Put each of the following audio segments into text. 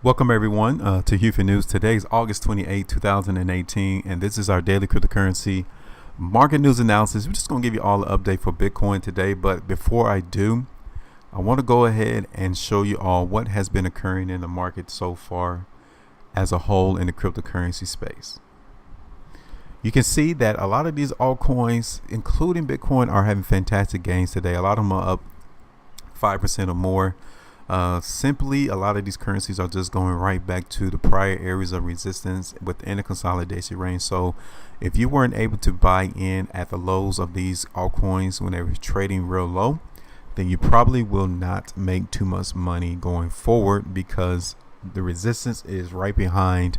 Welcome everyone to HueFin News. Today is August 28, 2018, and this is our daily cryptocurrency market news analysis. We're just going to give you all the update for Bitcoin today, but before I do, I want to go ahead and show you all what has been occurring in the market so far as a whole in the cryptocurrency space. You can see that a lot of these altcoins, including Bitcoin, are having fantastic gains today. A lot of them are up 5% or more. Simply, a lot of these currencies are just going right back to the prior areas of resistance within the consolidation range. So if you weren't able to buy in at the lows of these altcoins when they were trading real low, then you probably will not make too much money going forward, because the resistance is right behind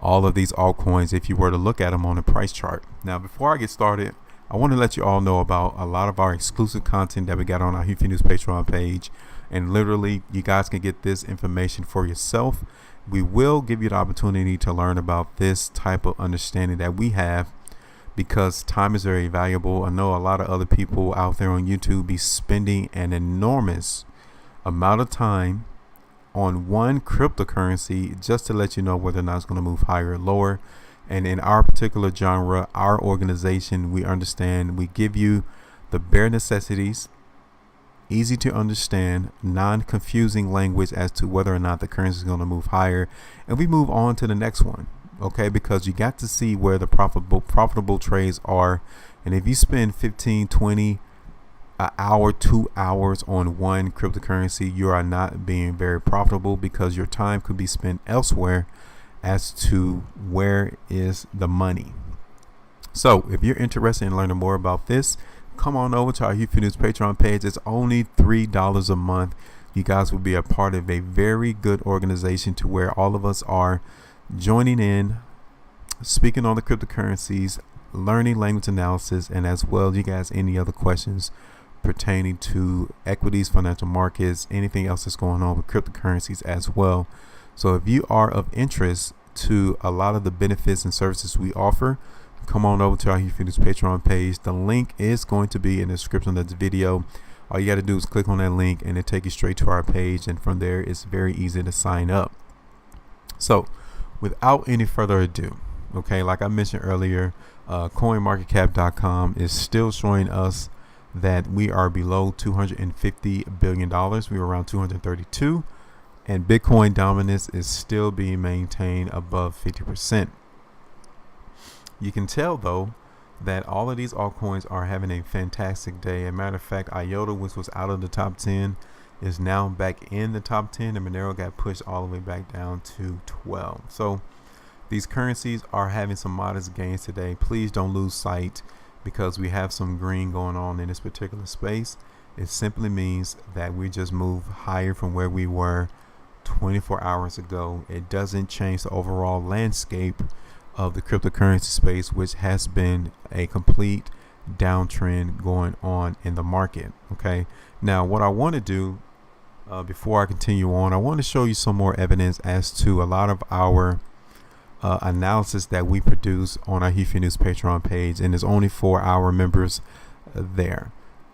all of these altcoins if you were to look at them on the price chart. Now, before I get started, I want to let you all know about a lot of our exclusive content that we got on our HueFin News Patreon page. And literally, you guys can get this information for yourself. We will give you the opportunity to learn about this type of understanding that we have, because time is very valuable. I know a lot of other people out there on YouTube be spending an enormous amount of time on one cryptocurrency just to let you know whether or not it's going to move higher or lower. And in our particular genre, our organization, we understand, we give you the bare necessities, easy to understand, non-confusing language as to whether or not the currency is going to move higher, and we move on to the next one. Okay, because you got to see where the profitable trades are. And if you spend 15, 20 an hour, 2 hours on one cryptocurrency, you are not being very profitable, because your time could be spent elsewhere as to where is the money. So if you're interested in learning more about this, come on over to our HueFin News Patreon page. It's only $3 a month. You guys will be a part of a very good organization to where all of us are joining in, speaking on the cryptocurrencies, learning language analysis, and as well, you guys, any other questions pertaining to equities, financial markets, anything else that's going on with cryptocurrencies as well. So if you are of interest to a lot of the benefits and services we offer, come on over to our HueFin News Patreon page. The link is going to be in the description of this video. All you got to do is click on that link and it take you straight to our page, and from there it's very easy to sign up. So without any further ado, okay, like I mentioned earlier, coinmarketcap.com is still showing us that we are below $250 billion. We were around 232, and Bitcoin dominance is still being maintained above 50%. You can tell though that all of these altcoins are having a fantastic day. As a matter of fact, IOTA, which was out of the top 10, is now back in the top 10, and Monero got pushed all the way back down to 12. So these currencies are having some modest gains today. Please don't lose sight, because we have some green going on in this particular space. It simply means that we just move higher from where we were 24 hours ago. It doesn't change the overall landscape of the cryptocurrency space, which has been a complete downtrend going on in the market. Okay, now what I want to do before I continue on, I want to show you some more evidence as to a lot of our analysis that we produce on our HueFin News Patreon page, and there's only for our members there.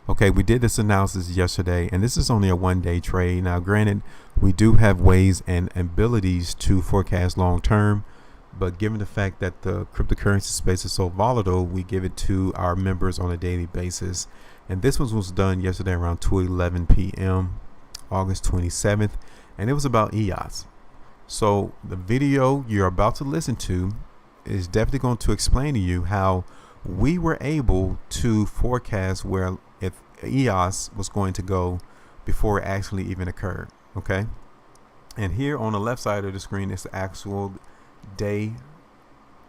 Okay, we did this analysis yesterday, and this is only a one-day trade. Now granted, we do have ways and abilities to forecast long term, but given the fact that the cryptocurrency space is so volatile, we give it to our members on a daily basis. And this one was done yesterday around 2:11 p.m. August 27th, and it was about EOS. So the video you're about to listen to is definitely going to explain to you how we were able to forecast where if EOS was going to go before it actually even occurred. Okay, and here on the left side of the screen is the actual day,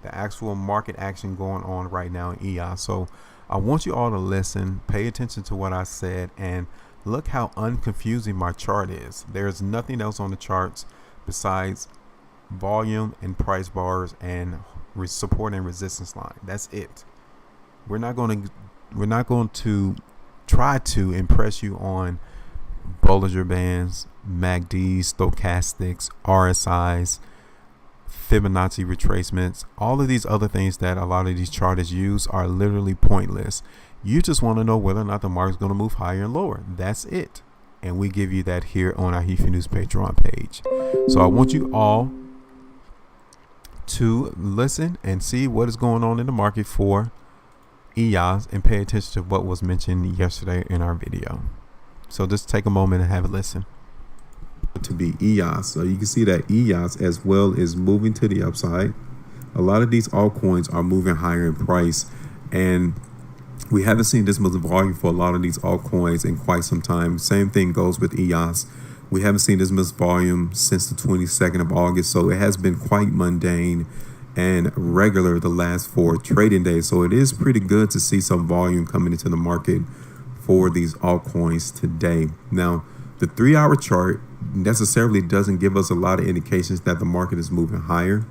the actual market action going on right now in EOS. So I want you all to listen, pay attention to what I said, and look how unconfusing my chart is. There's nothing else on the charts besides volume and price bars and support and resistance line. That's it. We're not going to try to impress you on Bollinger Bands, MACDs, stochastics, RSIs, Fibonacci retracements. All of these other things that a lot of these charters use are literally pointless. You just want to know whether or not the market is going to move higher and lower. That's it. and we give you that here on our HueFin News Patreon page. So I want you all to listen and see what is going on in the market for EOS and pay attention to what was mentioned yesterday in our video. So just take a moment and have a listen. To be EOS, so you can see that EOS as well is moving to the upside. A lot of these altcoins are moving higher in price, and we haven't seen this much volume for a lot of these altcoins in quite some time. Same thing goes with EOS. We haven't seen this much volume since the 22nd of August, so it has been quite mundane and regular the last 4 trading days. So it is pretty good to see some volume coming into the market for these altcoins today. Now, the 3-hour chart necessarily doesn't give us a lot of indications that the market is moving higher.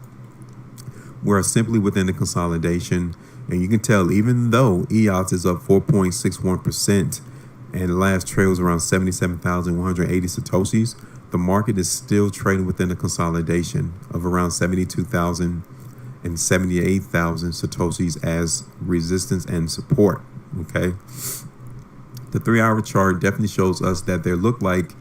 We're simply within the consolidation, and you can tell even though EOS is up 4.61% and the last trade was around 77,180 satoshis, the market is still trading within the consolidation of around 72,000 and 78,000 satoshis as resistance and support. Okay, the 3-hour chart definitely shows us that there look like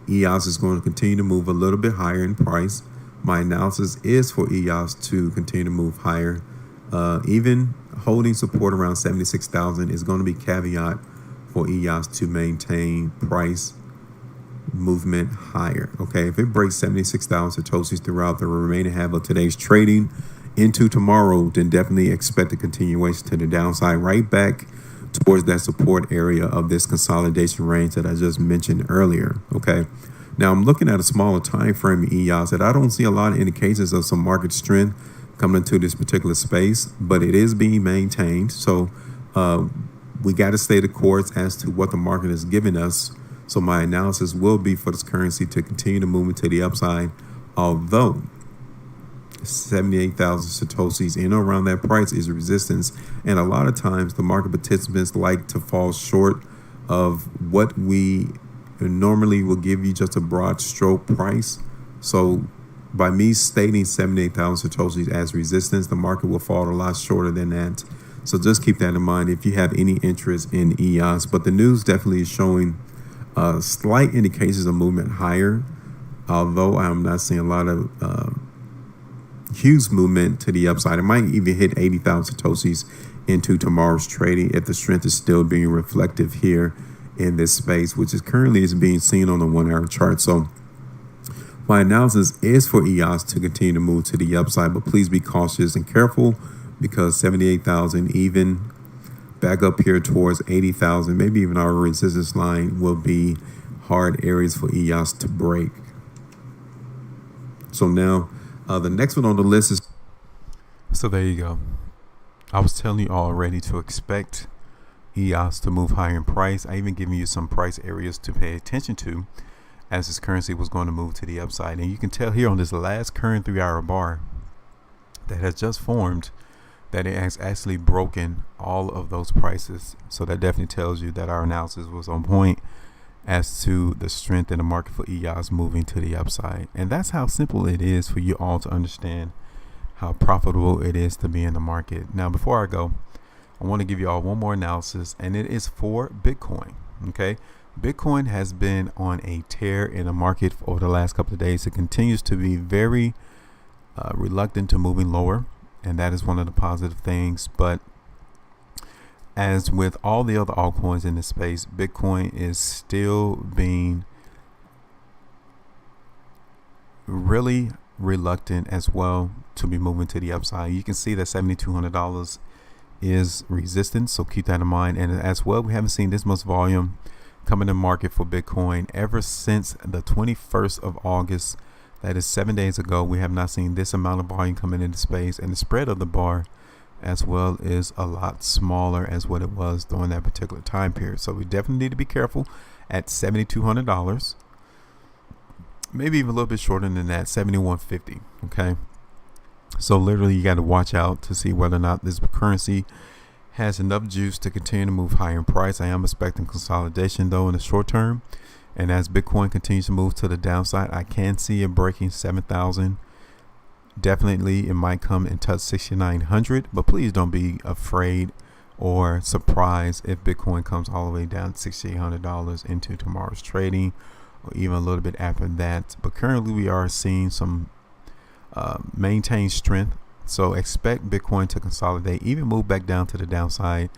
EOS is going to continue to move a little bit higher in price. My analysis is for EOS to continue to move higher. Even holding support around 76,000 is going to be caveat for EOS to maintain price movement higher. Okay, if it breaks 76,000 satoshis throughout the remaining half of today's trading into tomorrow, then definitely expect a continuation to the downside, right back towards that support area of this consolidation range that I just mentioned earlier. Okay, now I'm looking at a smaller time frame in EOS that I don't see a lot of indications of some market strength coming into this particular space, but it is being maintained. So we got to stay the course as to what the market is giving us. So my analysis will be for this currency to continue to move into the upside, although 78,000 satoshis in or around that price is resistance. And a lot of times the market participants like to fall short of what we normally will give you, just a broad stroke price. So by me stating 78,000 satoshis as resistance, the market will fall a lot shorter than that. So just keep that in mind if you have any interest in EOS. But the news definitely is showing slight indications of movement higher, although I'm not seeing a lot of huge movement to the upside. It might even hit 80,000 satoshis into tomorrow's trading if the strength is still being reflective here in this space, which is currently being seen on the 1-hour chart. So my analysis is for EOS to continue to move to the upside, but please be cautious and careful, because 78,000 even back up here towards 80,000, maybe even our resistance line, will be hard areas for EOS to break. So now the next one on the list is. So there you go. I was telling you already to expect EOS to move higher in price. I even given you some price areas to pay attention to as this currency was going to move to the upside. And you can tell here on this last current 3-hour bar that has just formed that it has actually broken all of those prices. So that definitely tells you that our analysis was on point as to the strength in the market for EOS moving to the upside. And that's how simple it is for you all to understand how profitable it is to be in the market. Now, before I go, I want to give you all one more analysis, and it is for Bitcoin. Okay, Bitcoin has been on a tear in the market over the last couple of days. It continues to be very reluctant to moving lower, and that is one of the positive things. But as with all the other altcoins in this space, Bitcoin is still being really reluctant as well to be moving to the upside. You can see that $7,200 is resistance, so keep that in mind. And as well, we haven't seen this much volume coming to market for Bitcoin ever since the 21st of August. That is 7 days ago. We have not seen this amount of volume coming into space, and the spread of the bar as well is a lot smaller as what it was during that particular time period. So we definitely need to be careful at $7,200, maybe even a little bit shorter than that, $7,150. Okay, so literally you got to watch out to see whether or not this currency has enough juice to continue to move higher in price. I am expecting consolidation though in the short term, and as Bitcoin continues to move to the downside, I can see it breaking 7,000. Definitely it might come and touch 6,900, but please don't be afraid or surprised if Bitcoin comes all the way down to $6,800 into tomorrow's trading, or even a little bit after that. But currently we are seeing some maintained strength. So expect Bitcoin to consolidate, even move back down to the downside.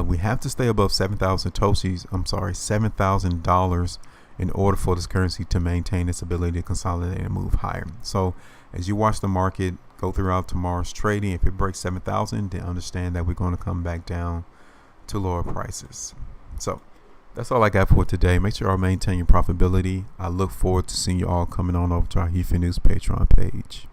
We have to stay above 7,000 Toshis. I'm sorry, $7,000 in order for this currency to maintain its ability to consolidate and move higher. So as you watch the market go throughout tomorrow's trading, if it breaks 7,000, then understand that we're going to come back down to lower prices. So that's all I got for today. Make sure y'all maintain your profitability. I look forward to seeing you all coming on over to our HueFin News Patreon page.